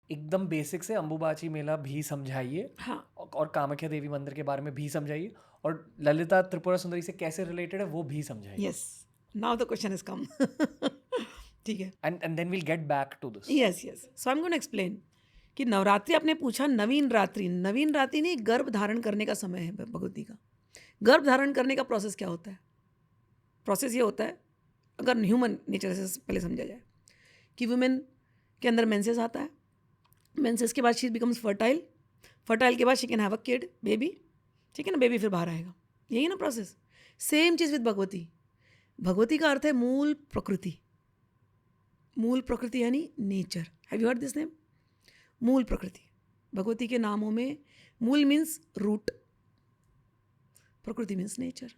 एकदम बेसिक से अंबुबाची मेला भी समझाइए, हाँ और कामाख्या देवी मंदिर के बारे में भी समझाइए, और ललिता त्रिपुरा सुंदरी से कैसे रिलेटेड है वो भी समझाइए. Yes, now the question is come. ठीक है. And then we'll get back to this. Yes yes, so I am going to explain कि नवरात्रि आपने पूछा. नवीन रात्रि, नवीन रात्रि नहीं, गर्भ धारण करने का समय है भगवती का. गर्भ धारण करने का प्रोसेस क्या होता है? प्रोसेस ये होता है, अगर ह्यूमन नेचर से पहले समझा जाए, कि वुमेन के अंदर मेंसेस आता है. मेंसेस के बाद शी बिकम्स फर्टाइल. फर्टाइल के बाद she can have a kid, baby. ठीक है ना, बेबी फिर बाहर आएगा. यही ना प्रोसेस. सेम चीज़ विद भगवती. भगवती का अर्थ है मूल प्रकृति. मूल प्रकृति यानी nature. Have you heard this name? मूल प्रकृति. भगवती के नामों में मूल मीन्स रूट, प्रकृति means nature.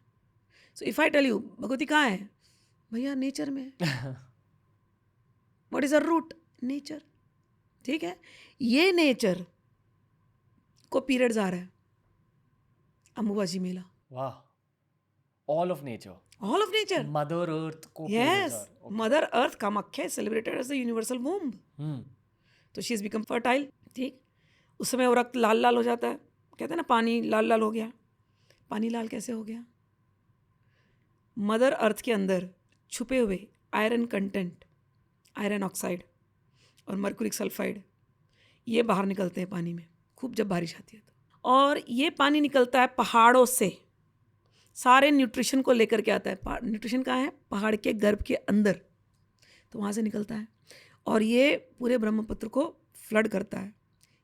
So if I tell you Bhagwati कहाँ है, भैया नेचर में. What is a root? Nature. ठीक है. ये नेचर को पीरियड्स आ रहा है. अंबुबाची मेला. वाह. All of nature. All of nature. Mother Earth को yes, periods are. Okay. Mother earth Kamakhya is celebrated as the universal womb. Hmm. तो शी इज बिकम फर्टाइल. ठीक. उस समय वो रक्त लाल लाल हो जाता है. कहते हैं ना पानी लाल लाल हो गया. पानी लाल कैसे हो गया? मदर अर्थ के अंदर छुपे हुए आयरन कंटेंट, आयरन ऑक्साइड और मर्क्यूरिक सल्फाइड, ये बाहर निकलते हैं पानी में खूब जब बारिश आती है तो. और ये पानी निकलता है पहाड़ों से. सारे न्यूट्रिशन को लेकर के आता है. न्यूट्रिशन कहाँ है? पहाड़ के गर्भ के अंदर. तो वहाँ से निकलता है और ये पूरे ब्रह्मपुत्र को फ्लड करता है.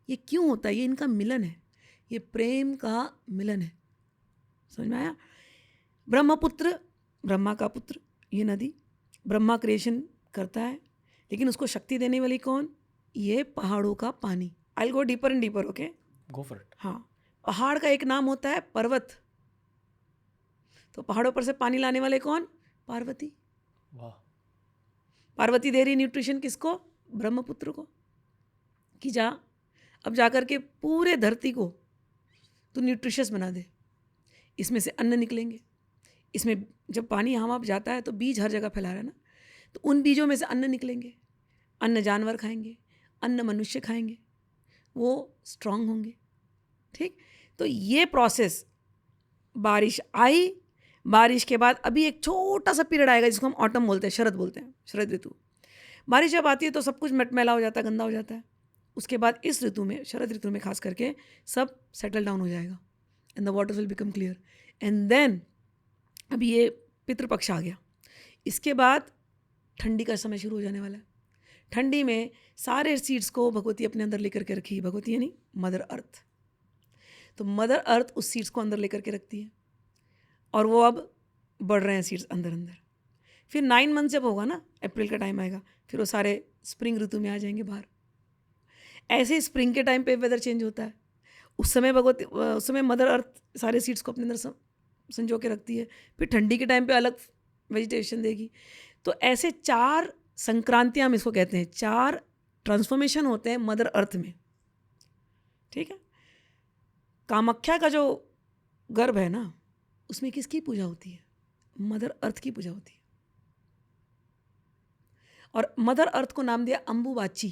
ये क्यों होता है? ये इनका मिलन है. ये प्रेम का मिलन है. समझ में आया? ब्रह्मपुत्र, ब्रह्मा का पुत्र, ये नदी. ब्रह्मा क्रिएशन करता है, लेकिन उसको शक्ति देने वाली कौन? ये पहाड़ों का पानी. I will go deeper and deeper. Okay, Go for it. हाँ. पहाड़ का एक नाम होता है पर्वत. तो पहाड़ों पर से पानी लाने वाले कौन? पार्वती. वाह. पार्वती दे रही न्यूट्रिशन किसको? ब्रह्मपुत्र को. कि जा, अब जाकर के पूरे धरती को तो न्यूट्रिशियस बना दे. इसमें से अन्न निकलेंगे. इसमें जब पानी यहाँ वहाँ जाता है तो बीज हर जगह फैला रहा है ना, तो उन बीजों में से अन्न निकलेंगे. अन्न जानवर खाएंगे, अन्न मनुष्य खाएंगे, वो स्ट्रांग होंगे. ठीक. तो ये प्रोसेस, बारिश आई, बारिश के बाद अभी एक छोटा सा पीरियड आएगा जिसको हम ऑटम बोलते हैं, शरद बोलते हैं, शरद ऋतु. बारिश जब आती है तो सब कुछ मटमैला हो जाता है, गंदा हो जाता है. उसके बाद इस ऋतु में, शरद ऋतु में खास करके, सब सेटल डाउन हो जाएगा and the waters will become clear. And then अभी ये पितृपक्ष आ गया. इसके बाद ठंडी का समय शुरू हो जाने वाला है. ठंडी में सारे सीड्स को भगवती अपने अंदर लेकर के रखी. भगवती यानी मदर अर्थ. तो मदर अर्थ उस सीड्स को अंदर लेकर के रखती है और वो अब बढ़ रहे हैं सीड्स अंदर अंदर. फिर 9 मंथ जब होगा ना, अप्रैल का टाइम आएगा, फिर वो सारे स्प्रिंग ऋतु में आ जाएंगे बाहर. ऐसे ही स्प्रिंग के टाइम पे वेदर चेंज होता है. उस समय भगवती, उस समय मदर अर्थ सारे सीड्स को अपने अंदर संजो के रखती है. फिर ठंडी के टाइम पे अलग वेजिटेशन देगी. तो ऐसे 4 संक्रांतियाँ हम इसको कहते हैं. 4 ट्रांसफॉर्मेशन होते हैं मदर अर्थ में. ठीक है. कामाख्या का जो गर्भ है ना, उसमें किसकी पूजा होती है? मदर अर्थ की पूजा होती है. और मदर अर्थ को नाम दिया अंबुबाची.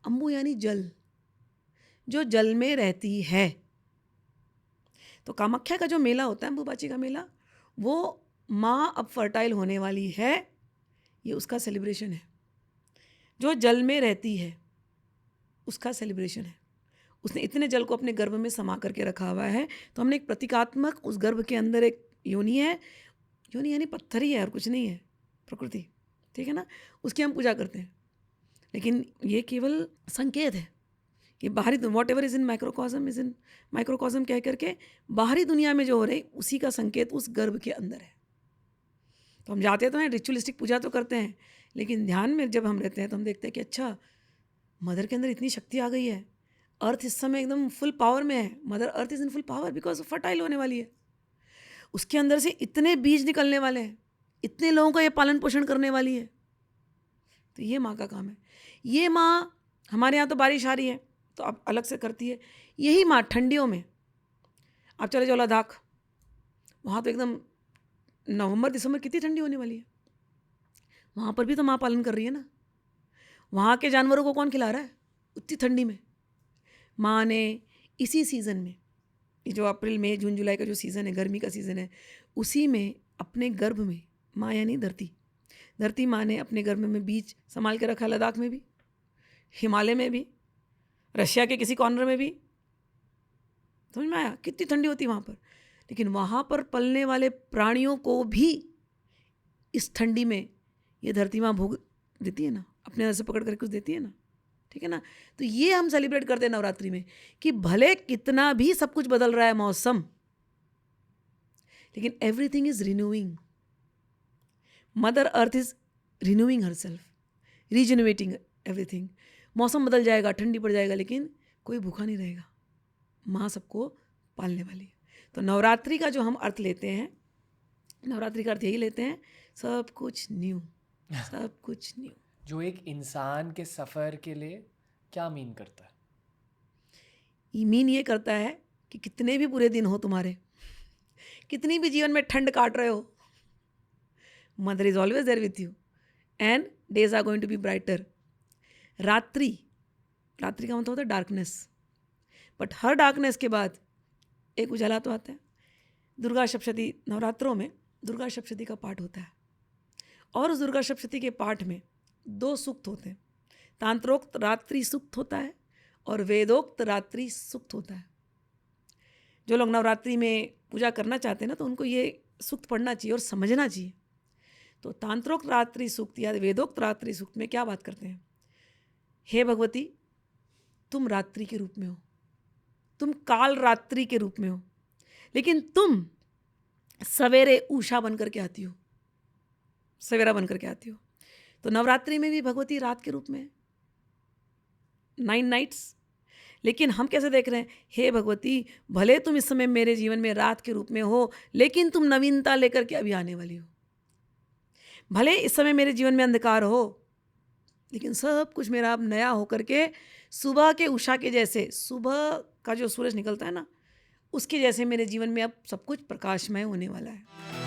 अंबु यानी जल, जो जल में रहती है. तो कामाख्या का जो मेला होता है, अंबुबाची का मेला, वो माँ अब फर्टाइल होने वाली है, ये उसका सेलिब्रेशन है. जो जल में रहती है उसका सेलिब्रेशन है. उसने इतने जल को अपने गर्भ में समा करके रखा हुआ है. तो हमने एक प्रतीकात्मक, उस गर्भ के अंदर एक योनि है. योनि यानी पत्थर ही है और कुछ नहीं है, प्रकृति. ठीक है ना. उसकी हम पूजा करते हैं, लेकिन ये केवल संकेत है कि बाहरी, whatever is in microcosm is in microcosm कह करके बाहरी दुनिया में जो हो रही, उसी का संकेत उस गर्भ के अंदर है. तो हम जाते तो हैं, रिचुअलिस्टिक पूजा तो करते हैं, लेकिन ध्यान में जब हम रहते हैं तो हम देखते हैं कि अच्छा, मदर के अंदर इतनी शक्ति आ गई है. अर्थ इस समय एकदम फुल पावर में है. Mother earth is in full power because fertile होने वाली है. उसके अंदर से इतने बीज निकलने वाले हैं, इतने लोगों का ये पालन पोषण करने वाली है. तो ये माँ का काम है. ये माँ, हमारे यहाँ तो बारिश आ रही है तो अब अलग से करती है. यही माँ ठंडियों में, आप चले जाओ लद्दाख, वहाँ तो एकदम नवंबर दिसंबर कितनी ठंडी होने वाली है. वहाँ पर भी तो माँ पालन कर रही है ना. वहाँ के जानवरों को कौन खिला रहा है? उतनी ठंडी में माँ ने इसी सीज़न में, ये जो अप्रैल मई जून जुलाई का जो सीज़न है, गर्मी का सीज़न है, उसी में अपने गर्भ में, माँ यानी धरती माँ ने अपने गर्भ में बीज संभाल के रखा, लद्दाख में भी, हिमालय में भी, रशिया के किसी कॉर्नर में भी। समझ में आया कितनी ठंडी होती है वहाँ पर। लेकिन वहाँ पर पलने वाले प्राणियों को भी इस ठंडी में ये धरती माँ भोग देती है ना, अपने हाथ से पकड़ कर कुछ देती है ना, ठीक है ना। तो ये हम सेलिब्रेट करते हैं नवरात्रि में कि भले कितना भी सब कुछ बदल रहा है मौसम, लेकिन everything is renewing. Mother earth is renewing herself, regenerating everything. मौसम बदल जाएगा, ठंडी पड़ जाएगा, लेकिन कोई भूखा नहीं रहेगा, माँ सबको पालने वाली है। तो नवरात्रि का जो हम अर्थ लेते हैं, नवरात्रि का अर्थ यही लेते हैं, सब कुछ न्यू, सब कुछ न्यू। जो एक इंसान के सफ़र के लिए क्या मीन करता है? ये मीन ये करता है कि कितने भी बुरे दिन हो तुम्हारे, कितनी भी जीवन में ठंड काट रहे हो, mother is always there with you and days are going to be brighter. रात्रि का मतलब होता है डार्कनेस, बट हर डार्कनेस के बाद एक उजाला तो आता है। दुर्गा सप्तशती, नवरात्रों में दुर्गा सप्तशती का पाठ होता है, और उस दुर्गा सप्तशती के पाठ में 2 सूक्त होते हैं। तांत्रोक्त रात्रि सूक्त होता है और वेदोक्त रात्रि सूक्त होता है। जो लोग नवरात्रि में पूजा करना चाहते हैं ना, तो उनको ये सूक्त पढ़ना चाहिए और समझना चाहिए। तो तांत्रोक्त रात्रि सूक्त या वेदोक्त रात्रि सूक्त में क्या बात करते हैं? हे भगवती, तुम रात्रि के रूप में हो, तुम काल रात्रि के रूप में हो, लेकिन तुम सवेरे उषा बन करके आती हो, सवेरा बन करके आती हो। तो नवरात्रि में भी भगवती रात के रूप में है, 9 नाइट्स। लेकिन हम कैसे देख रहे हैं? हे भगवती, भले तुम इस समय मेरे जीवन में रात के रूप में हो, लेकिन तुम नवीनता लेकर के अभी आने वाली हो। भले इस समय मेरे जीवन में अंधकार हो, लेकिन सब कुछ मेरा अब नया होकर के सुबह के उषा के जैसे, सुबह का जो सूरज निकलता है ना, उसके जैसे मेरे जीवन में अब सब कुछ प्रकाशमय होने वाला है।